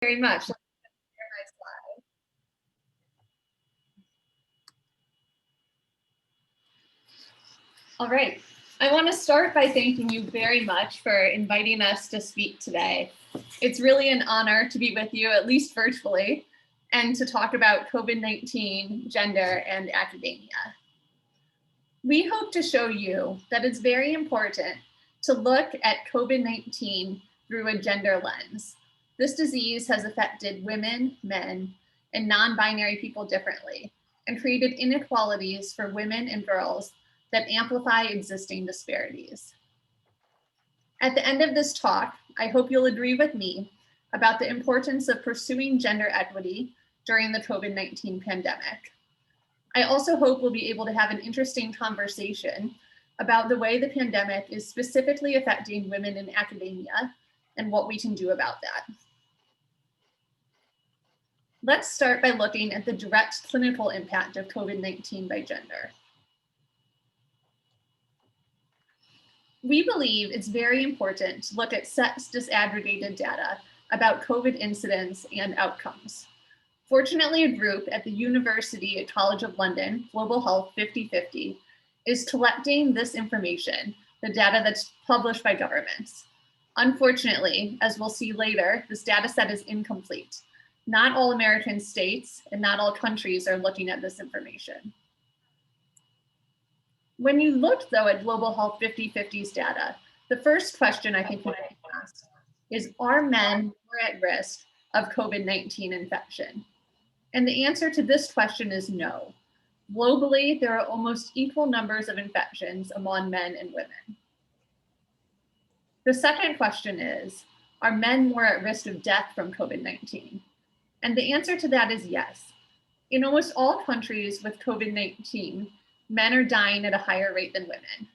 Very much. All right. I want to start by thanking you very much for inviting us to speak today. It's really an honor to be with you, at least virtually, and to talk about COVID-19, gender, and academia. We hope to show you that it's very important to look at COVID-19 through a gender lens. This disease has affected women, men, and non-binary people differently and created inequalities for women and girls that amplify existing disparities. At the end of this talk, I hope you'll agree with me about the importance of pursuing gender equity during the COVID-19 pandemic. I also hope we'll be able to have an interesting conversation about the way the pandemic is specifically affecting women in academia and what we can do about that. Let's start by looking at the direct clinical impact of COVID-19 by gender. We believe it's very important to look at sex disaggregated data about COVID incidence and outcomes. Fortunately, a group at the University College of London, Global Health 50/50, is collecting this information, the data that's published by governments. Unfortunately, as we'll see later, this data set is incomplete. Not all American states and not all countries are looking at this information. When you look, though, at Global Health 50/50's data, the first question I think we can ask is, are men more at risk of COVID-19 infection? And the answer to this question is no. Globally, there are almost equal numbers of infections among men and women. The second question is, are men more at risk of death from COVID-19? And the answer to that is yes. In almost all countries with COVID-19, men are dying at a higher rate than women.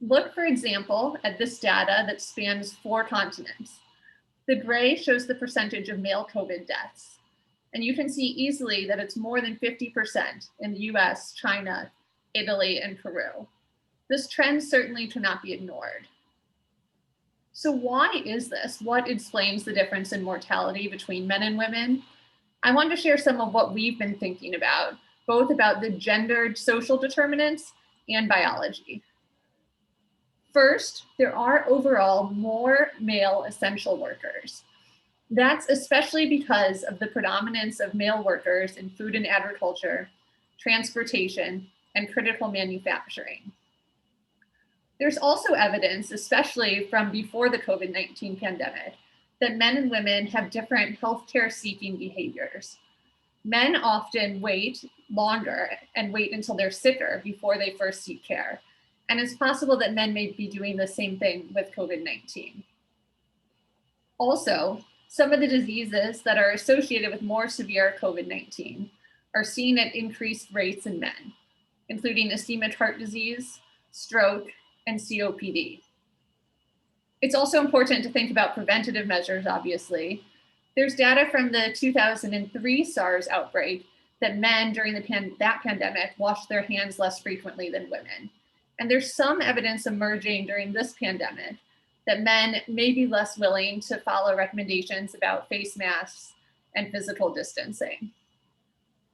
Look, for example, at this data that spans 4 continents. The gray shows the percentage of male COVID deaths. And you can see easily that it's more than 50% in the US, China, Italy, and Peru. This trend certainly cannot be ignored. So why is this? What explains the difference in mortality between men and women? I want to share some of what we've been thinking about, both about the gendered social determinants and biology. First, there are overall more male essential workers. That's especially because of the predominance of male workers in food and agriculture, transportation, and critical manufacturing. There's also evidence, especially from before the COVID-19 pandemic, that men and women have different healthcare seeking behaviors. Men often wait longer and wait until they're sicker before they first seek care. And it's possible that men may be doing the same thing with COVID-19. Also, some of the diseases that are associated with more severe COVID-19 are seen at increased rates in men, including ischemic heart disease, stroke, and COPD. It's also important to think about preventative measures, obviously. There's data from the 2003 SARS outbreak that men during that pandemic washed their hands less frequently than women. And there's some evidence emerging during this pandemic that men may be less willing to follow recommendations about face masks and physical distancing.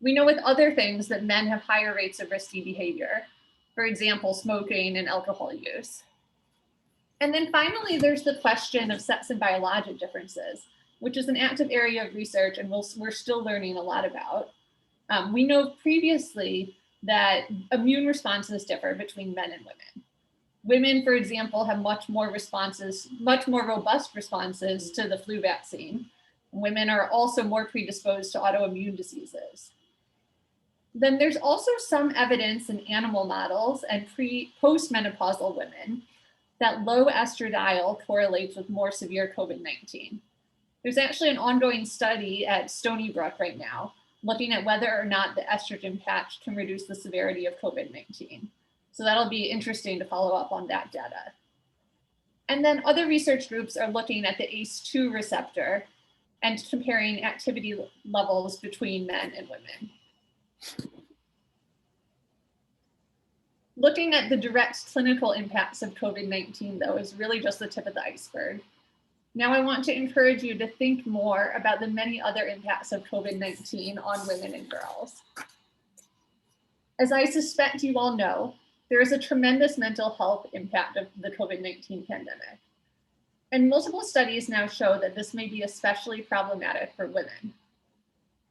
We know with other things that men have higher rates of risky behavior, for example, smoking and alcohol use. And then finally, there's the question of sex and biologic differences, which is an active area of research and we're still learning a lot about. We know previously that immune responses differ between men and women. Women, for example, have much more robust responses to the flu vaccine. Women are also more predisposed to autoimmune diseases. Then there's also some evidence in animal models and postmenopausal women that low estradiol correlates with more severe COVID-19. There's actually an ongoing study at Stony Brook right now looking at whether or not the estrogen patch can reduce the severity of COVID-19. So that'll be interesting to follow up on that data. And then other research groups are looking at the ACE2 receptor and comparing activity levels between men and women. Looking at the direct clinical impacts of COVID-19, though, is really just the tip of the iceberg. Now I want to encourage you to think more about the many other impacts of COVID-19 on women and girls. As I suspect you all know, there is a tremendous mental health impact of the COVID-19 pandemic. And multiple studies now show that this may be especially problematic for women.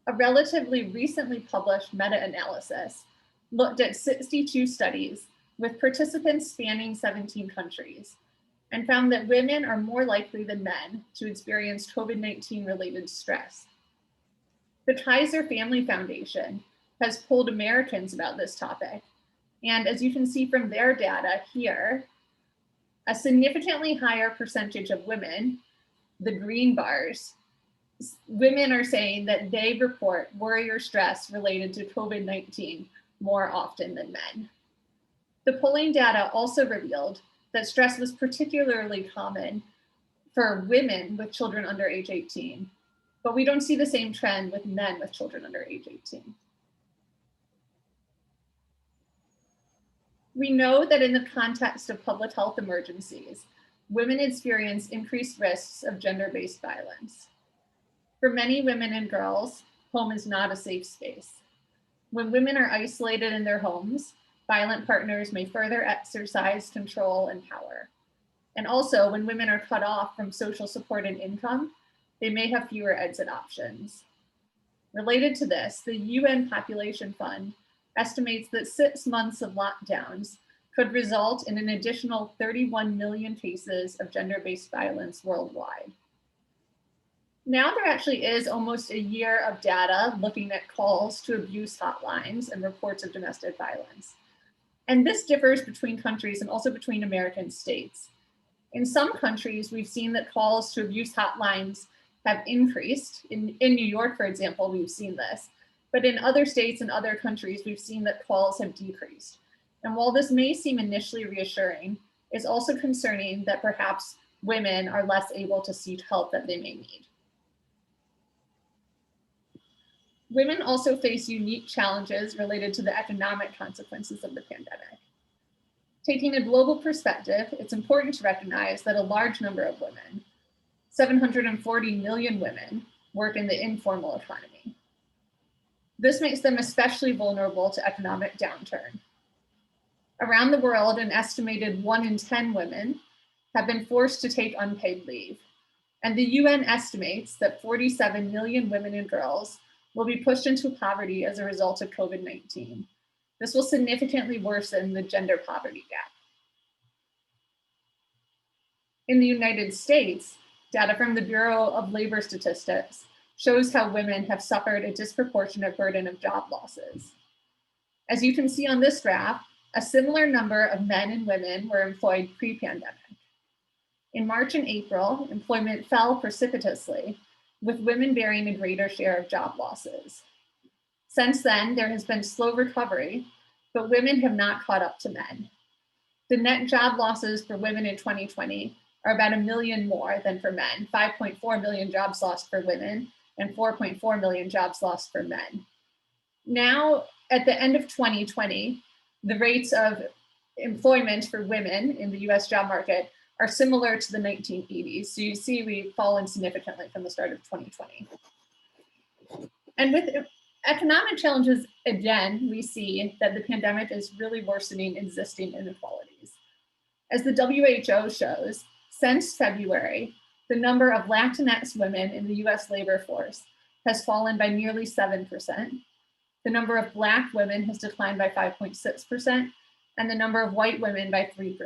A relatively recently published meta-analysis looked at 62 studies with participants spanning 17 countries and found that women are more likely than men to experience COVID-19 related stress. The Kaiser Family Foundation has polled Americans about this topic. And as you can see from their data here, a significantly higher percentage of women, the green bars, women are saying that they report worry or stress related to COVID-19 more often than men. The polling data also revealed that stress was particularly common for women with children under age 18, but we don't see the same trend with men with children under age 18. We know that in the context of public health emergencies, women experience increased risks of gender-based violence. For many women and girls, home is not a safe space. When women are isolated in their homes, violent partners may further exercise control and power. And also, when women are cut off from social support and income, they may have fewer exit options. Related to this, the UN Population Fund estimates that 6 months of lockdowns could result in an additional 31 million cases of gender-based violence worldwide. Now there actually is almost a year of data looking at calls to abuse hotlines and reports of domestic violence. And this differs between countries and also between American states. In some countries, we've seen that calls to abuse hotlines have increased. In New York, for example, we've seen this. But in other states and other countries, we've seen that calls have decreased. And while this may seem initially reassuring, it's also concerning that perhaps women are less able to seek help that they may need. Women also face unique challenges related to the economic consequences of the pandemic. Taking a global perspective, it's important to recognize that a large number of women, 740 million women, work in the informal economy. This makes them especially vulnerable to economic downturn. Around the world, an estimated 1 in 10 women have been forced to take unpaid leave. And the UN estimates that 47 million women and girls will be pushed into poverty as a result of COVID-19. This will significantly worsen the gender poverty gap. In the United States, data from the Bureau of Labor Statistics shows how women have suffered a disproportionate burden of job losses. As you can see on this graph, a similar number of men and women were employed pre-pandemic. In March and April, employment fell precipitously, with women bearing a greater share of job losses. Since then, there has been slow recovery, but women have not caught up to men. The net job losses for women in 2020 are about 1 million more than for men, 5.4 million jobs lost for women and 4.4 million jobs lost for men. Now, at the end of 2020, the rates of employment for women in the US job market are similar to the 1980s. So you see we've fallen significantly from the start of 2020. And with economic challenges, again, we see that the pandemic is really worsening existing inequalities. As the WHO shows, since February, the number of Latinx women in the US labor force has fallen by nearly 7%. The number of Black women has declined by 5.6%, and the number of white women by 3%.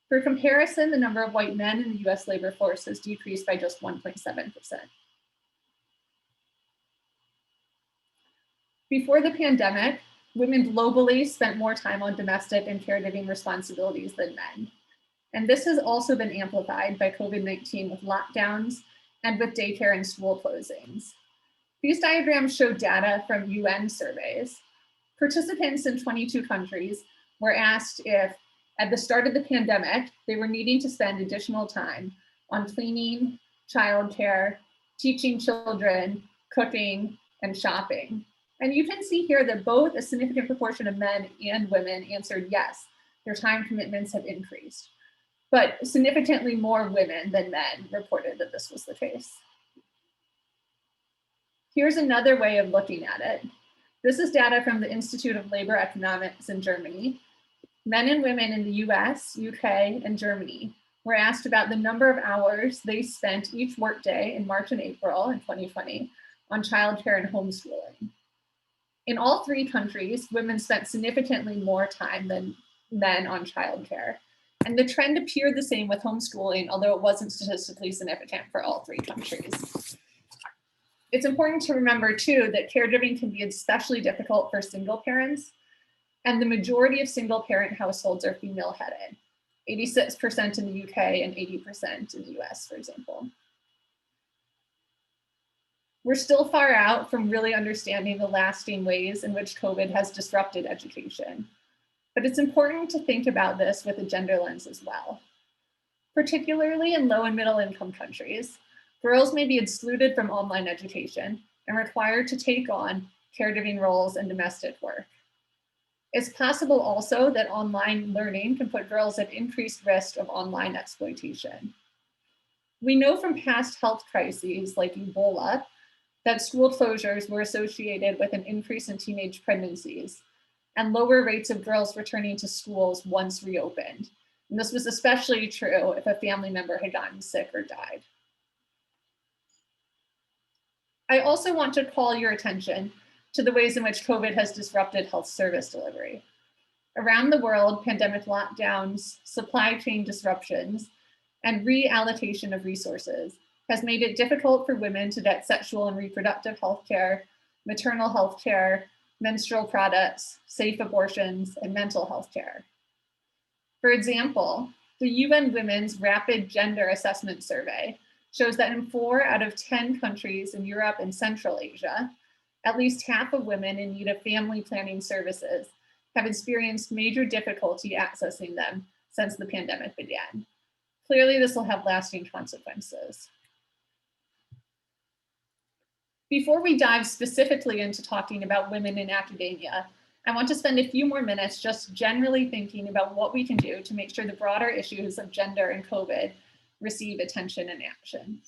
For comparison, the number of white men in the US labor force has decreased by just 1.7%. Before the pandemic, women globally spent more time on domestic and caregiving responsibilities than men. And this has also been amplified by COVID-19 with lockdowns and with daycare and school closings. These diagrams show data from UN surveys. Participants in 22 countries were asked if, at the start of the pandemic, they were needing to spend additional time on cleaning, childcare, teaching children, cooking, and shopping. And you can see here that both a significant proportion of men and women answered yes, their time commitments have increased. but significantly more women than men reported that this was the case. Here's another way of looking at it. This is data from the Institute of Labor Economics in Germany. Men and women in the US, UK, and Germany were asked about the number of hours they spent each workday in March and April in 2020 on childcare and homeschooling. In all three countries, women spent significantly more time than men on childcare. And the trend appeared the same with homeschooling, although it wasn't statistically significant for all three countries. It's important to remember too that caregiving can be especially difficult for single parents, and the majority of single parent households are female-headed, 86% in the UK and 80% in the US, for example. We're still far out from really understanding the lasting ways in which COVID has disrupted education, but it's important to think about this with a gender lens as well. Particularly in low and middle income countries, girls may be excluded from online education and required to take on caregiving roles and domestic work. It's possible also that online learning can put girls at increased risk of online exploitation. We know from past health crises like Ebola that school closures were associated with an increase in teenage pregnancies and lower rates of girls returning to schools once reopened. And this was especially true if a family member had gotten sick or died. I also want to call your attention to the ways in which COVID has disrupted health service delivery. Around the world, pandemic lockdowns, supply chain disruptions, and reallocation of resources has made it difficult for women to get sexual and reproductive health care, maternal health care, menstrual products, safe abortions, and mental health care. For example, the UN Women's Rapid Gender Assessment Survey shows that in 4 out of 10 countries in Europe and Central Asia, at least half of women in need of family planning services have experienced major difficulty accessing them since the pandemic began. Clearly, this will have lasting consequences. Before we dive specifically into talking about women in academia, I want to spend a few more minutes just generally thinking about what we can do to make sure the broader issues of gender and COVID receive attention and action.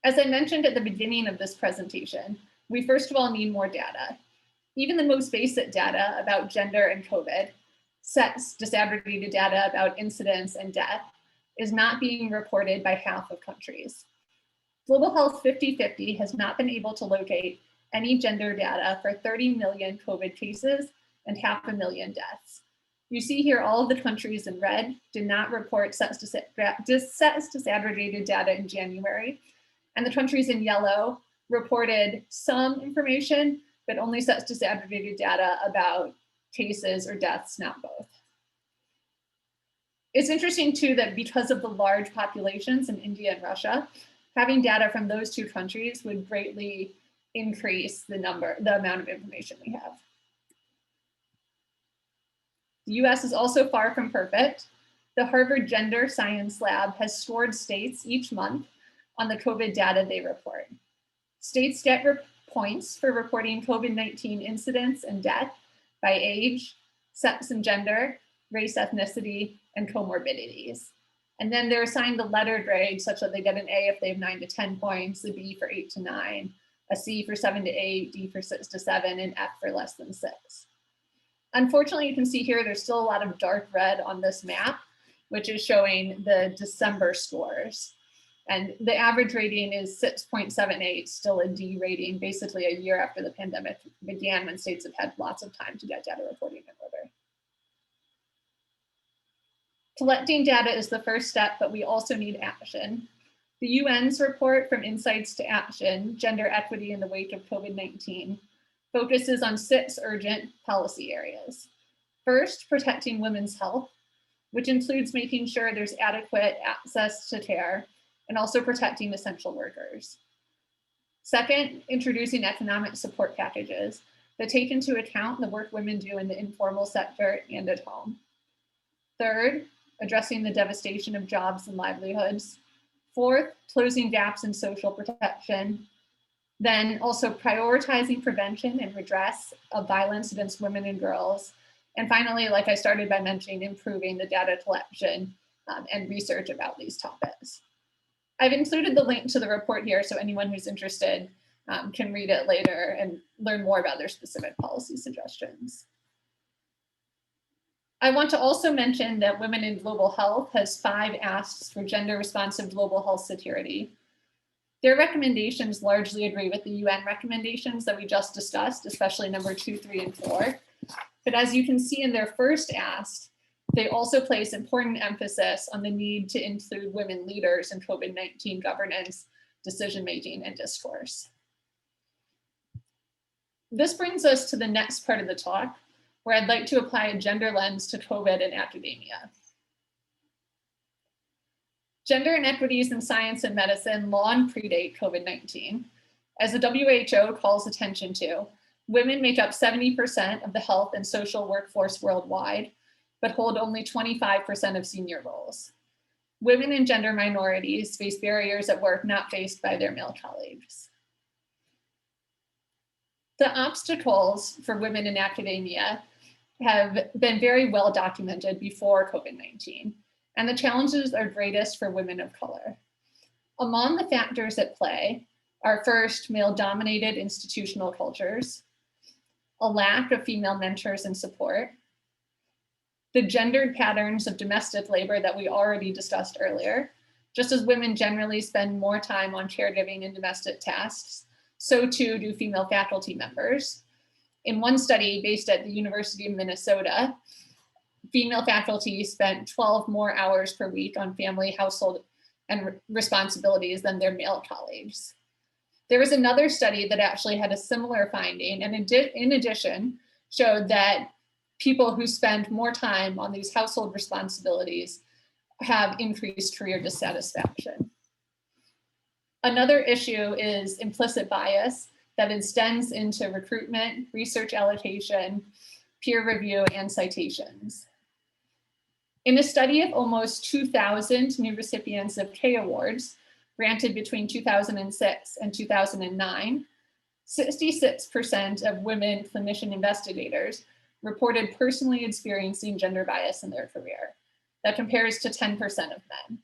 As I mentioned at the beginning of this presentation, we first of all need more data. Even the most basic data about gender and COVID, sex disaggregated data about incidence and death, is not being reported by half of countries. Global Health 50/50 has not been able to locate any gender data for 30 million COVID cases and 500,000 deaths. You see here all of the countries in red did not report sex disaggregated data in January, and the countries in yellow reported some information, but only sex disaggregated data about cases or deaths, not both. It's interesting too that because of the large populations in India and Russia, having data from those two countries would greatly increase the amount of information we have. The US is also far from perfect. The Harvard Gender Science Lab has scored states each month on the COVID data they report. States get points for reporting COVID-19 incidence and death by age, sex and gender, race, ethnicity, and comorbidities. And then they're assigned the letter grade such that they get an A if they have 9 to 10 points, a B for 8 to 9, a C for 7 to 8, D for 6 to 7, and F for less than 6. Unfortunately, you can see here there's still a lot of dark red on this map, which is showing the December scores. And the average rating is 6.78, still a D rating, basically a year after the pandemic began when states have had lots of time to get data reporting in order. Collecting data is the first step, but we also need action. The UN's report From Insights to Action, Gender Equity in the Wake of COVID-19, focuses on 6 urgent policy areas. First, protecting women's health, which includes making sure there's adequate access to care and also protecting essential workers. Second, introducing economic support packages that take into account the work women do in the informal sector and at home. Third, addressing the devastation of jobs and livelihoods. Fourth, closing gaps in social protection. Then also prioritizing prevention and redress of violence against women and girls. And finally, like I started by mentioning, improving the data collection and research about these topics. I've included the link to the report here, so anyone who's interested can read it later and learn more about their specific policy suggestions. I want to also mention that Women in Global Health has 5 asks for gender responsive global health security. Their recommendations largely agree with the UN recommendations that we just discussed, especially number 2, 3, and 4. But as you can see in their first ask, they also place important emphasis on the need to include women leaders in COVID-19 governance, decision-making, and discourse. This brings us to the next part of the talk, where I'd like to apply a gender lens to COVID and academia. Gender inequities in science and medicine long predate COVID-19. As the WHO calls attention to, women make up 70% of the health and social workforce worldwide, but hold only 25% of senior roles. Women and gender minorities face barriers at work not faced by their male colleagues. The obstacles for women in academia have been very well documented before COVID-19, and the challenges are greatest for women of color. Among the factors at play are first, male-dominated institutional cultures, a lack of female mentors and support, the gendered patterns of domestic labor that we already discussed earlier. Just as women generally spend more time on caregiving and domestic tasks, so too do female faculty members. In one study based at the University of Minnesota, female faculty spent 12 more hours per week on family, household, and responsibilities than their male colleagues. There was another study that actually had a similar finding, and in addition, showed that people who spend more time on these household responsibilities have increased career dissatisfaction. Another issue is implicit bias that extends into recruitment, research allocation, peer review, and citations. In a study of almost 2,000 new recipients of K Awards, granted between 2006 and 2009, 66% of women clinician investigators reported personally experiencing gender bias in their career. That compares to 10% of men.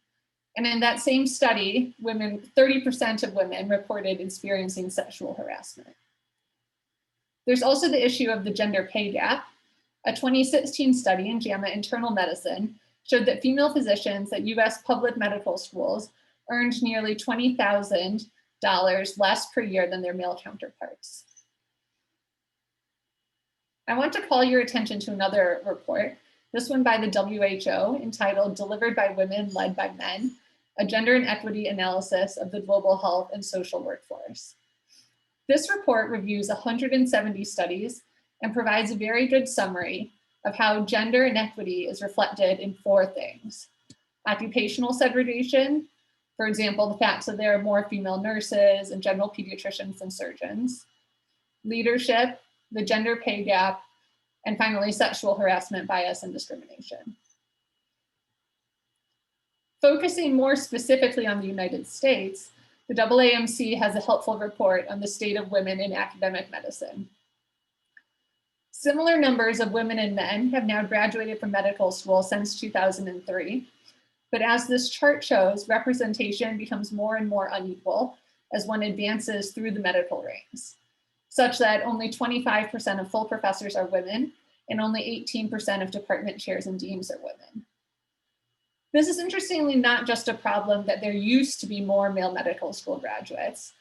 And in that same study, 30% of women reported experiencing sexual harassment. There's also the issue of the gender pay gap. A 2016 study in JAMA Internal Medicine showed that female physicians at US public medical schools earned nearly $20,000 less per year than their male counterparts. I want to call your attention to another report, this one by the WHO, entitled Delivered by Women, Led by Men, a Gender and Equity Analysis of the Global Health and Social Workforce. This report reviews 170 studies and provides a very good summary of how gender inequity is reflected in 4 things: occupational segregation, for example, the fact that there are more female nurses and general pediatricians than surgeons; leadership, the gender pay gap, and finally, sexual harassment, bias, and discrimination. Focusing more specifically on the United States, the AAMC has a helpful report on the state of women in academic medicine. Similar numbers of women and men have now graduated from medical school since 2003, but as this chart shows, representation becomes more and more unequal as one advances through the medical ranks, such that only 25% of full professors are women and only 18% of department chairs and deans are women. This is interestingly not just a problem that there used to be more male medical school graduates.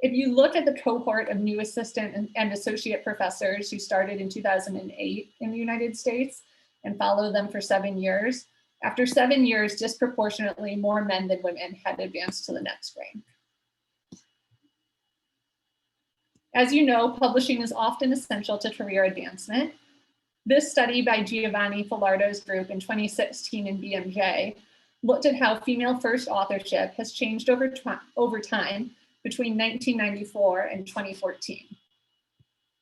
If you look at the cohort of new assistant and associate professors who started in 2008 in the United States and follow them for 7 years, after 7 years, disproportionately more men than women had advanced to the next rank. As you know, publishing is often essential to career advancement. This study by Giovanni Filardo's group in 2016 in BMJ looked at how female first authorship has changed over time between 1994 and 2014.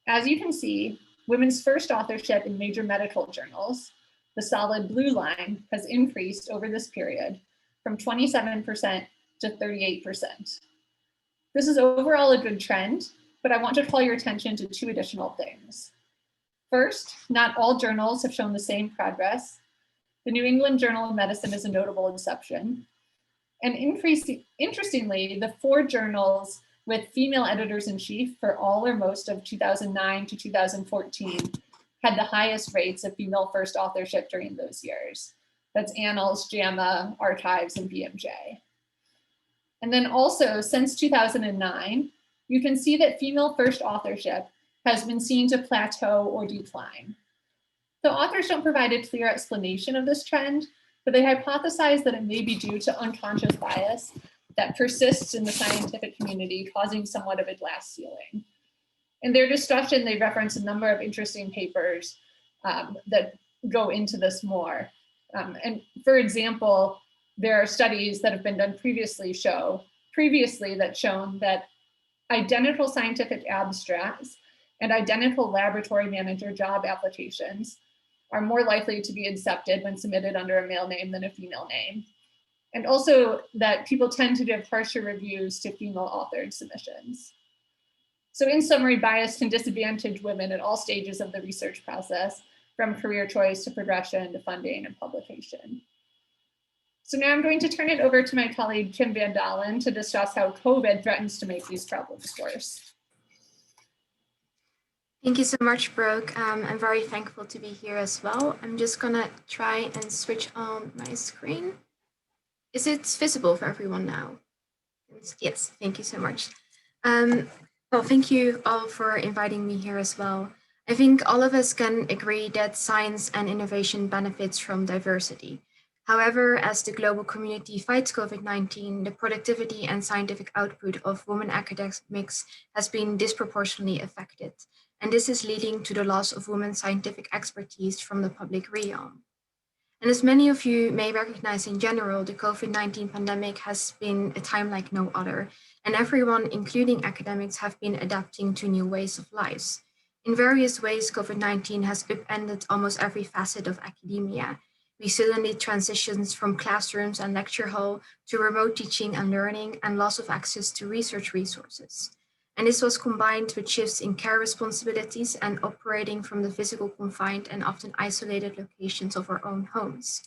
As you can see, women's first authorship in major medical journals, the solid blue line, has increased over this period from 27% to 38%. This is overall a good trend, but I want to call your attention to 2 additional things. First, not all journals have shown the same progress. The New England Journal of Medicine is a notable exception. And interestingly, the 4 journals with female editors-in-chief for all or most of 2009 to 2014 had the highest rates of female first authorship during those years. That's Annals, JAMA, Archives, and BMJ. And then also, since 2009, you can see that female first authorship has been seen to plateau or decline. The authors don't provide a clear explanation of this trend, but they hypothesize that it may be due to unconscious bias that persists in the scientific community, causing somewhat of a glass ceiling. In their discussion, they reference a number of interesting papers that go into this more. And for example, there are studies that have been done previously that shown that identical scientific abstracts and identical laboratory manager job applications are more likely to be accepted when submitted under a male name than a female name. And also that people tend to give harsher reviews to female authored submissions. So in summary, bias can disadvantage women at all stages of the research process, from career choice to progression to funding and publication. So now I'm going to turn it over to my colleague, Kim Van Dalen, to discuss how COVID threatens to make these problems worse. Thank you so much, Brooke. I'm very thankful to be here as well. I'm just gonna try and switch on my screen. Is it visible for everyone now? Yes, thank you so much. Well, thank you all for inviting me here as well. I think all of us can agree that science and innovation benefits from diversity. However, as the global community fights COVID-19, the productivity and scientific output of women academics has been disproportionately affected. And this is leading to the loss of women's scientific expertise from the public realm. And as many of you may recognize in general, the COVID-19 pandemic has been a time like no other, and everyone, including academics, have been adapting to new ways of lives. In various ways, COVID-19 has upended almost every facet of academia. We suddenly transitioned from classrooms and lecture hall to remote teaching and learning and loss of access to research resources. And this was combined with shifts in care responsibilities and operating from the physical confined and often isolated locations of our own homes.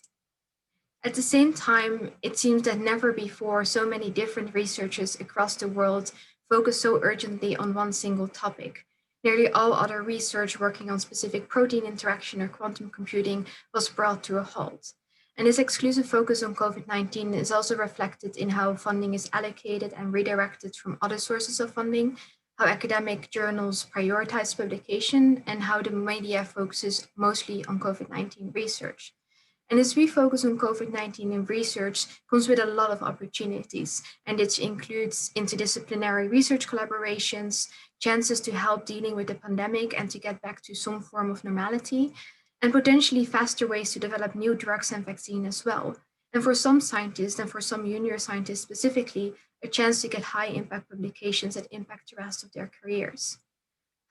At the same time, it seems that never before so many different researchers across the world focused so urgently on one single topic. Nearly all other research working on specific protein interaction or quantum computing was brought to a halt. And this exclusive focus on COVID-19 is also reflected in how funding is allocated and redirected from other sources of funding, how academic journals prioritize publication, and how the media focuses mostly on COVID-19 research. And this refocus on COVID-19 in research comes with a lot of opportunities, and it includes interdisciplinary research collaborations, chances to help dealing with the pandemic and to get back to some form of normality, and potentially faster ways to develop new drugs and vaccines as well. And for some scientists, and for some junior scientists specifically, a chance to get high impact publications that impact the rest of their careers.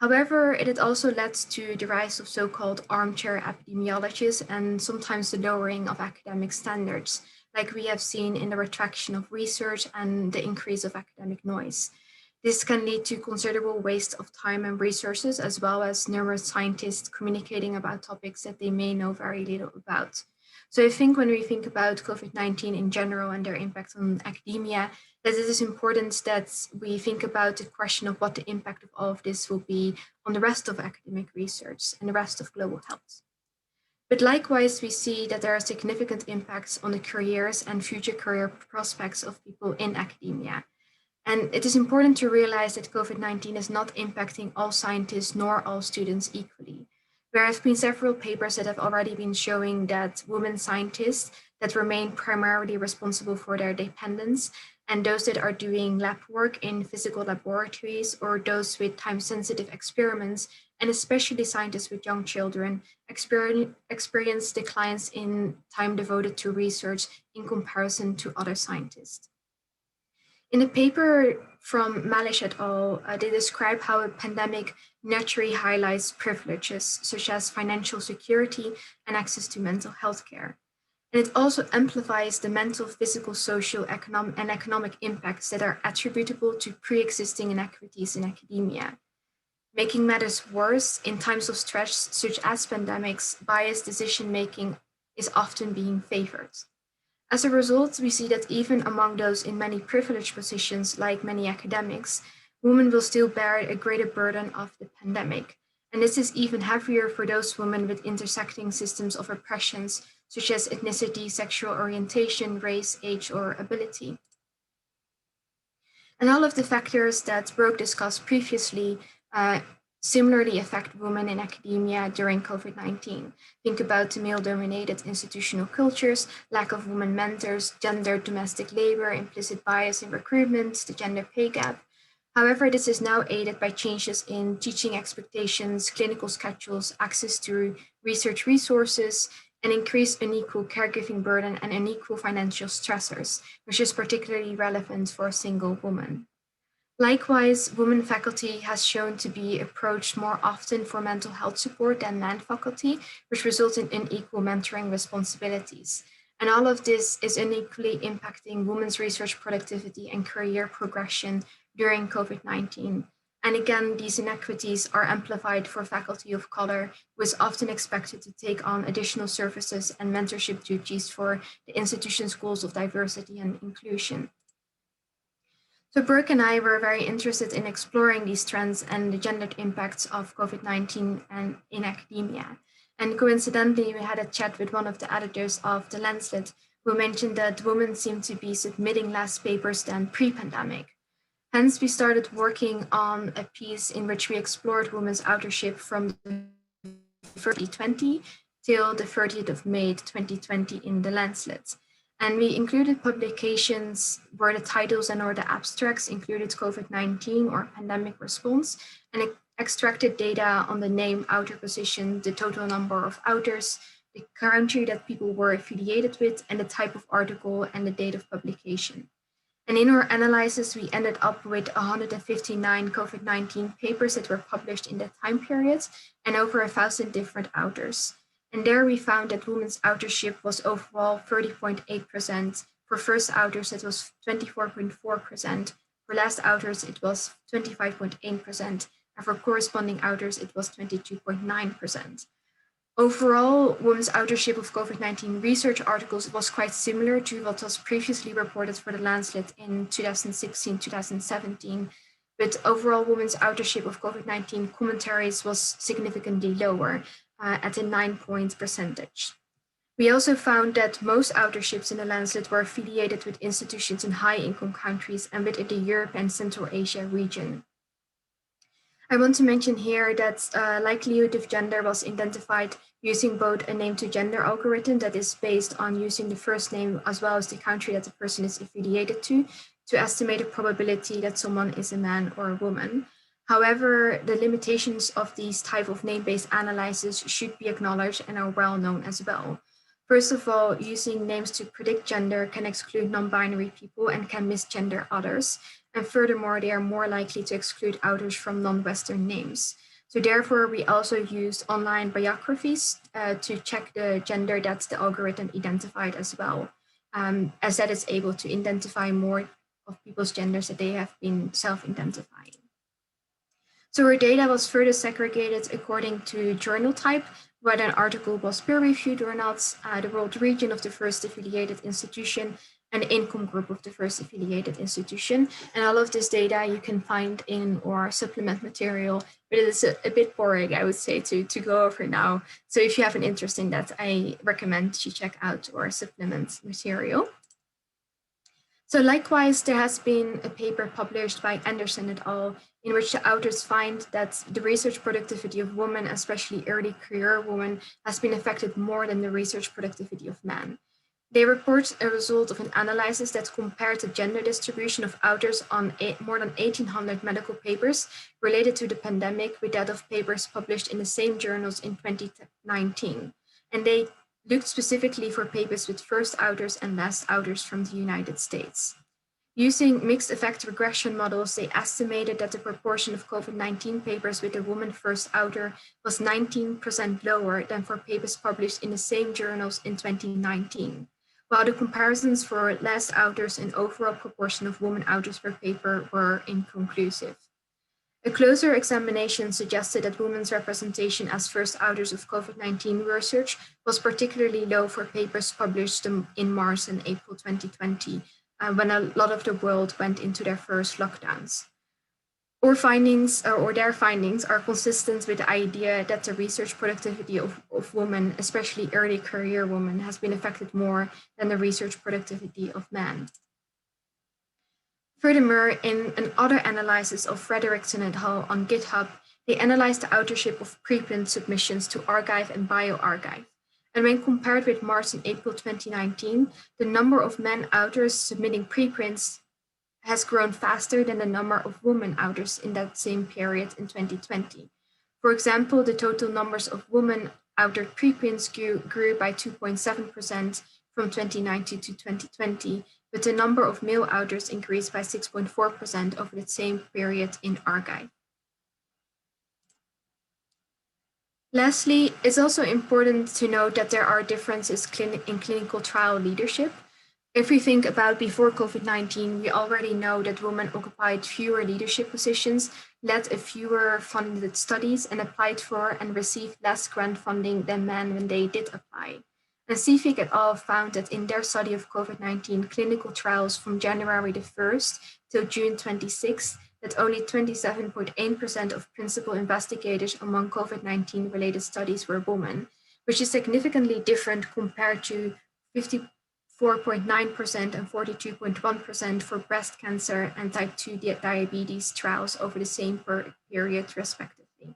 However, it also led to the rise of so-called armchair epidemiologists and sometimes the lowering of academic standards, like we have seen in the retraction of research and the increase of academic noise. This can lead to considerable waste of time and resources, as well as numerous scientists communicating about topics that they may know very little about. So I think when we think about COVID-19 in general and their impact on academia, that it is important that we think about the question of what the impact of all of this will be on the rest of academic research and the rest of global health. But likewise, we see that there are significant impacts on the careers and future career prospects of people in academia. And it is important to realize that COVID-19 is not impacting all scientists nor all students equally. There have been several papers that have already been showing that women scientists that remain primarily responsible for their dependents and those that are doing lab work in physical laboratories or those with time-sensitive experiments, and especially scientists with young children, experience declines in time devoted to research in comparison to other scientists. In a paper from Malish et al., they describe how a pandemic naturally highlights privileges such as financial security and access to mental health care. And it also amplifies the mental, physical, social, and economic impacts that are attributable to pre-existing inequities in academia. Making matters worse, in times of stress such as pandemics, biased decision-making is often being favored. As a result, we see that even among those in many privileged positions, like many academics, women will still bear a greater burden of the pandemic. And this is even heavier for those women with intersecting systems of oppressions, such as ethnicity, sexual orientation, race, age, or ability. And all of the factors that Brooke discussed previously similarly affect women in academia during COVID-19. Think about the male-dominated institutional cultures, lack of women mentors, gendered domestic labor, implicit bias in recruitment, the gender pay gap. However, this is now aided by changes in teaching expectations, clinical schedules, access to research resources, and increased unequal caregiving burden and unequal financial stressors, which is particularly relevant for a single woman. Likewise, women faculty has shown to be approached more often for mental health support than man faculty, which results in unequal mentoring responsibilities. And all of this is unequally impacting women's research productivity and career progression during COVID-19. And again, these inequities are amplified for faculty of color, who is often expected to take on additional services and mentorship duties for the institution's goals of diversity and inclusion. So Brooke and I were very interested in exploring these trends and the gendered impacts of COVID-19 and in academia. And coincidentally, we had a chat with one of the editors of the Lancet, who mentioned that women seem to be submitting less papers than pre-pandemic. Hence, we started working on a piece in which we explored women's authorship from the 2020 till the 30th of May 2020 in the Lancet. And we included publications where the titles and or the abstracts included COVID-19 or pandemic response, and extracted data on the name, author position, the total number of authors, the country that people were affiliated with, and the type of article and the date of publication. And in our analysis, we ended up with 159 COVID-19 papers that were published in that time period and over 1,000 different authors. And there we found that women's authorship was overall 30.8%. For first authors, it was 24.4%. For last authors, it was 25.8%. And for corresponding authors, it was 22.9%. Overall, women's authorship of COVID-19 research articles was quite similar to what was previously reported for the Lancet in 2016-2017, but overall women's authorship of COVID-19 commentaries was significantly lower at a 9-point percentage. We also found that most authorships in the Lancet were affiliated with institutions in high-income countries and within the Europe and Central Asia region. I want to mention here that likelihood of gender was identified using both a name to gender algorithm that is based on using the first name as well as the country that the person is affiliated to estimate the probability that someone is a man or a woman. However, the limitations of these type of name-based analysis should be acknowledged and are well known as well. First of all, using names to predict gender can exclude non-binary people and can misgender others. And furthermore, they are more likely to exclude authors from non-Western names. So therefore, we also used online biographies to check the gender that the algorithm identified as well, as that is able to identify more of people's genders that they have been self-identifying. So our data was further segregated according to journal type, whether an article was peer-reviewed or not, the world region of the first affiliated institution, and the income group of the first affiliated institution. And all of this data you can find in our supplement material, but it is a bit boring, I would say, to go over now. So if you have an interest in that, I recommend you check out our supplement material. So likewise, there has been a paper published by Anderson et al. In which the authors find that the research productivity of women, especially early career women, has been affected more than the research productivity of men. They report a result of an analysis that compared the gender distribution of authors on more than 1,800 medical papers related to the pandemic with that of papers published in the same journals in 2019. And they looked specifically for papers with first authors and last authors from the United States. Using mixed effect regression models, they estimated that the proportion of COVID-19 papers with a woman first author was 19% lower than for papers published in the same journals in 2019, while the comparisons for last authors and overall proportion of women authors per paper were inconclusive. A closer examination suggested that women's representation as first authors of COVID-19 research was particularly low for papers published in March and April 2020, when a lot of the world went into their first lockdowns. Their findings are consistent with the idea that the research productivity of women, especially early career women, has been affected more than the research productivity of men. Furthermore, in another analysis of Frederickson et al. On GitHub, they analyzed the authorship of preprint submissions to arXiv and bioRxiv. And when compared with March and April 2019, the number of men authors submitting preprints has grown faster than the number of women authors in that same period in 2020. For example, the total numbers of women authored preprints grew by 2.7% from 2019 to 2020, but the number of male authors increased by 6.4% over the same period in arXiv. Lastly, it's also important to note that there are differences in clinical trial leadership. If we think about before COVID-19, we already know that women occupied fewer leadership positions, led a fewer funded studies, and applied for and received less grant funding than men when they did apply. And Sivik et al. Found that in their study of COVID-19 clinical trials from January the 1st till June 26th, that only 27.8% of principal investigators among COVID-19 related studies were women, which is significantly different compared to 54.9% and 42.1% for breast cancer and type 2 diabetes trials over the same period, respectively.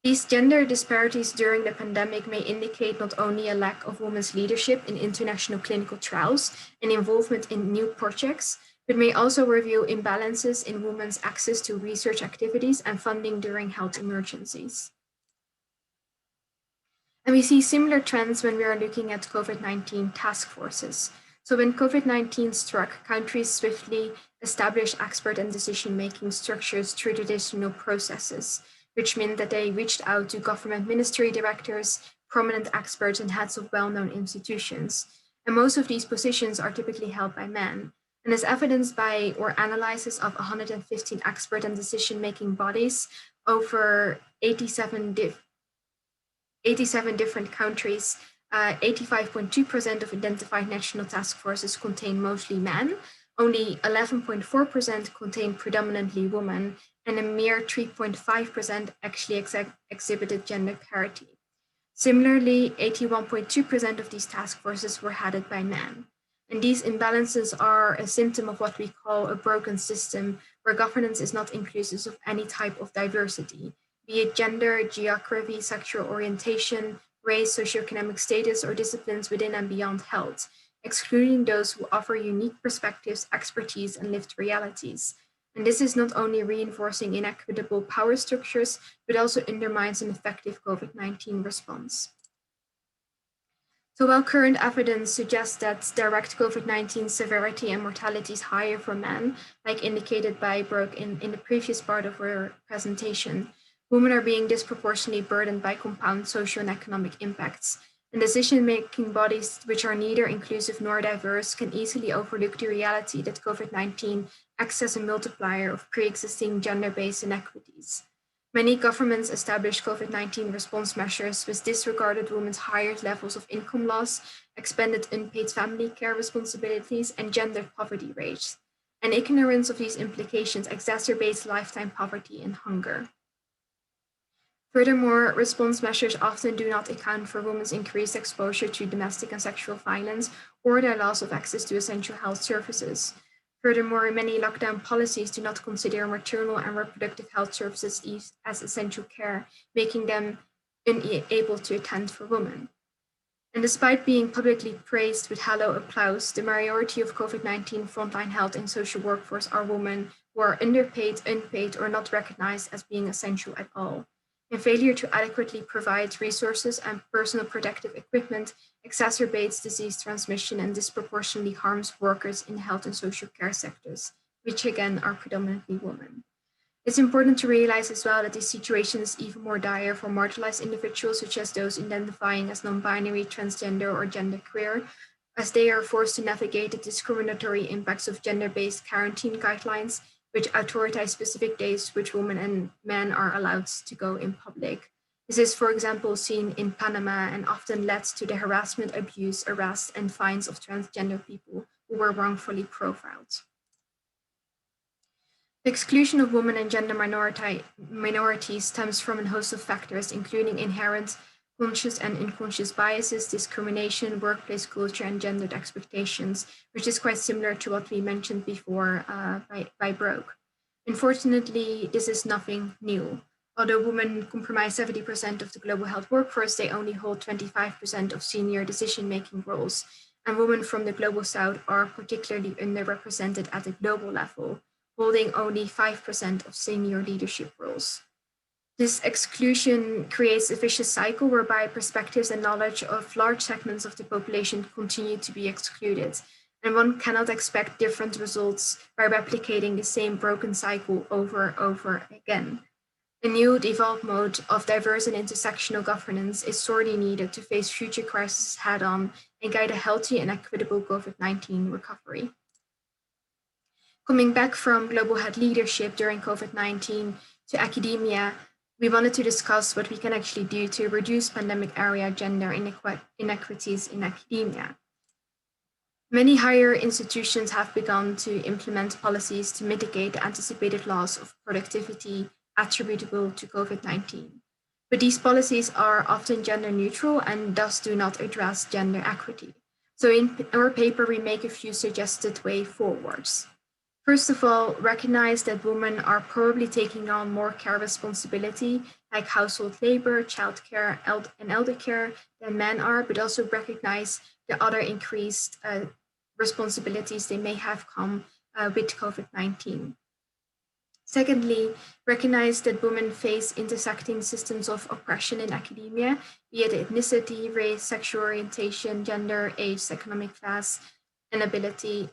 These gender disparities during the pandemic may indicate not only a lack of women's leadership in international clinical trials and involvement in new projects, but may also reveal imbalances in women's access to research activities and funding during health emergencies. And we see similar trends when we are looking at COVID-19 task forces. So when COVID-19 struck, countries swiftly established expert and decision-making structures through traditional processes, which meant that they reached out to government ministry directors, prominent experts, and heads of well-known institutions. And most of these positions are typically held by men. And as evidenced by our analysis of 115 expert and decision-making bodies over 87 different countries, 85.2% of identified national task forces contain mostly men, only 11.4% contain predominantly women, and a mere 3.5% actually exhibited gender parity. Similarly, 81.2% of these task forces were headed by men. And these imbalances are a symptom of what we call a broken system, where governance is not inclusive of any type of diversity, be it gender, geography, sexual orientation, race, socioeconomic status, or disciplines within and beyond health, excluding those who offer unique perspectives, expertise, and lived realities. And this is not only reinforcing inequitable power structures, but also undermines an effective COVID-19 response. So while current evidence suggests that direct COVID-19 severity and mortality is higher for men, like indicated by Brooke in the previous part of our presentation, women are being disproportionately burdened by compound social and economic impacts. And decision-making bodies which are neither inclusive nor diverse can easily overlook the reality that COVID-19 acts as a multiplier of pre-existing gender-based inequities. Many governments established COVID-19 response measures which disregarded women's higher levels of income loss, expanded unpaid family care responsibilities, and gendered poverty rates. And ignorance of these implications exacerbates lifetime poverty and hunger. Furthermore, response measures often do not account for women's increased exposure to domestic and sexual violence or their loss of access to essential health services. Furthermore, many lockdown policies do not consider maternal and reproductive health services as essential care, making them unable to attend for women. And despite being publicly praised with hollow applause, the majority of COVID-19 frontline health and social workforce are women who are underpaid, unpaid, or not recognized as being essential at all. And failure to adequately provide resources and personal protective equipment exacerbates disease transmission and disproportionately harms workers in health and social care sectors, which again are predominantly women. It's important to realize as well that this situation is even more dire for marginalized individuals, such as those identifying as non-binary, transgender, or genderqueer, as they are forced to navigate the discriminatory impacts of gender-based quarantine guidelines, which authorize specific days which women and men are allowed to go in public. This is, for example, seen in Panama and often led to the harassment, abuse, arrest, and fines of transgender people who were wrongfully profiled. The exclusion of women and gender minorities stems from a host of factors, including inherent conscious and unconscious biases, discrimination, workplace culture, and gendered expectations, which is quite similar to what we mentioned before by Broke. Unfortunately, this is nothing new. Although women comprise 70% of the global health workforce, they only hold 25% of senior decision-making roles, and women from the global south are particularly underrepresented at the global level, holding only 5% of senior leadership roles. This exclusion creates a vicious cycle whereby perspectives and knowledge of large segments of the population continue to be excluded, and one cannot expect different results by replicating the same broken cycle over and over again. A new devolved mode of diverse and intersectional governance is sorely needed to face future crises head-on and guide a healthy and equitable COVID-19 recovery. Coming back from global health leadership during COVID-19 to academia, we wanted to discuss what we can actually do to reduce pandemic area gender inequities in academia. Many higher institutions have begun to implement policies to mitigate the anticipated loss of productivity attributable to COVID-19. But these policies are often gender neutral and thus do not address gender equity. So in our paper, we make a few suggested way forwards. First of all, recognize that women are probably taking on more care responsibility, like household labor, childcare, and elder care than men are, but also recognize the other increased responsibilities they may have come with COVID-19. Secondly, recognize that women face intersecting systems of oppression in academia, be it ethnicity, race, sexual orientation, gender, age, economic class, and ability,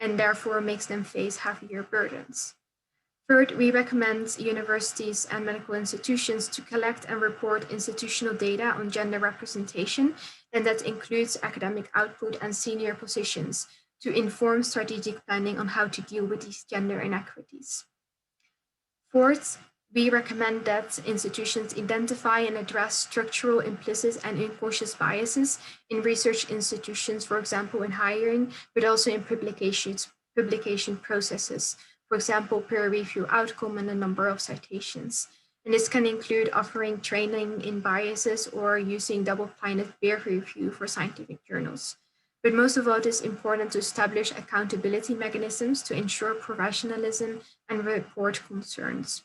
and therefore makes them face heavier burdens. Third, we recommend universities and medical institutions to collect and report institutional data on gender representation, and that includes academic output and senior positions to inform strategic planning on how to deal with these gender inequities. Fourth, we recommend that institutions identify and address structural, implicit, and unconscious biases in research institutions, for example, in hiring, but also in publication processes, for example, peer review outcome and the number of citations. And this can include offering training in biases or using double-blinded peer review for scientific journals. But most of all, it is important to establish accountability mechanisms to ensure professionalism and report concerns.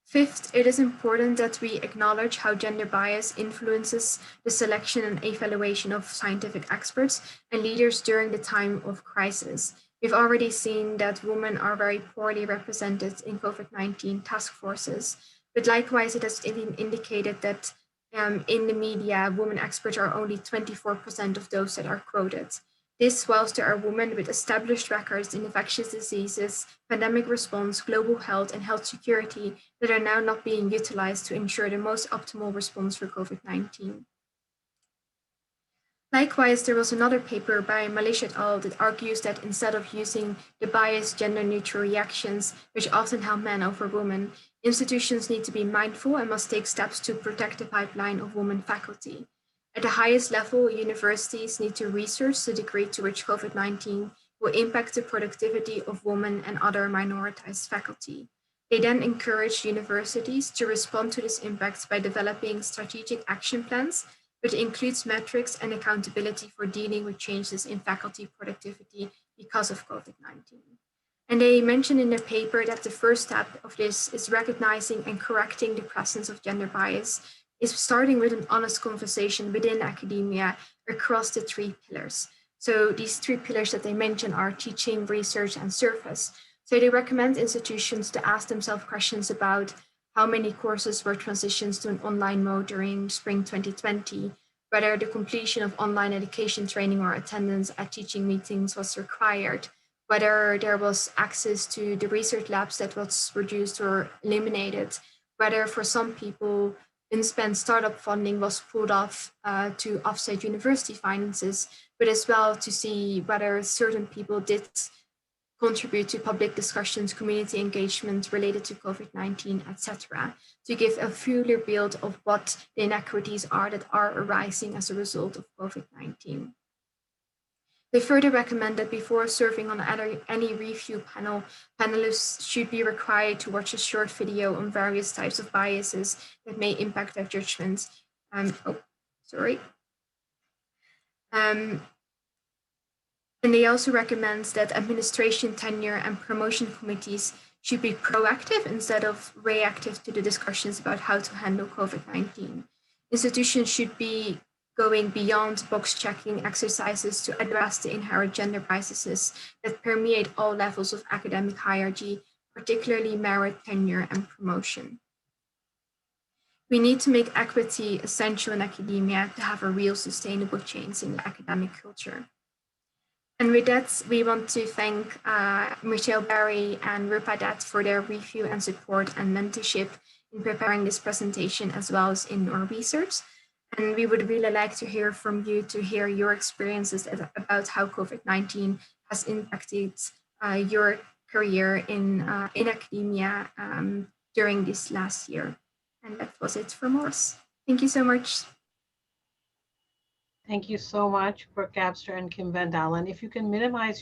Fifth, it is important that we acknowledge how gender bias influences the selection and evaluation of scientific experts and leaders during the time of crisis. We've already seen that women are very poorly represented in COVID-19 task forces, but likewise, it has been indicated that in the media, women experts are only 24% of those that are quoted. This whilst there are women with established records in infectious diseases, pandemic response, global health, and health security that are now not being utilized to ensure the most optimal response for COVID-19. Likewise, there was another paper by Malish et al. That argues that instead of using the biased gender-neutral reactions, which often help men over women, institutions need to be mindful and must take steps to protect the pipeline of women faculty. At the highest level, universities need to research the degree to which COVID-19 will impact the productivity of women and other minoritized faculty. They then encourage universities to respond to this impact by developing strategic action plans, which includes metrics and accountability for dealing with changes in faculty productivity because of COVID-19. And they mention in their paper that the first step of this is recognizing and correcting the presence of gender bias, is starting with an honest conversation within academia across the three pillars. So these three pillars that they mention are teaching, research, and service. So they recommend institutions to ask themselves questions about how many courses were transitioned to an online mode during spring 2020, whether the completion of online education training or attendance at teaching meetings was required, whether there was access to the research labs that was reduced or eliminated, whether for some people unspent startup funding was pulled off to offset university finances, but as well to see whether certain people did contribute to public discussions, community engagement related to COVID-19, etc., to give a fuller build of what the inequities are that are arising as a result of COVID-19. They further recommend that before serving on any review panel, panelists should be required to watch a short video on various types of biases that may impact their judgments. And they also recommend that administration tenure and promotion committees should be proactive instead of reactive to the discussions about how to handle COVID-19. Institutions should be going beyond box checking exercises to address the inherent gender biases that permeate all levels of academic hierarchy, particularly merit, tenure, and promotion. We need to make equity essential in academia to have a real sustainable change in the academic culture. And with that, we want to thank Michelle Barry and Rupa Dutt for their review and support and mentorship in preparing this presentation, as well as in our research. And we would really like to hear from you, to hear your experiences about how COVID-19 has impacted your career in academia during this last year. And that was it from us. Thank you so much. Thank you so much for Capster and Kim Van Dalen. If you can minimize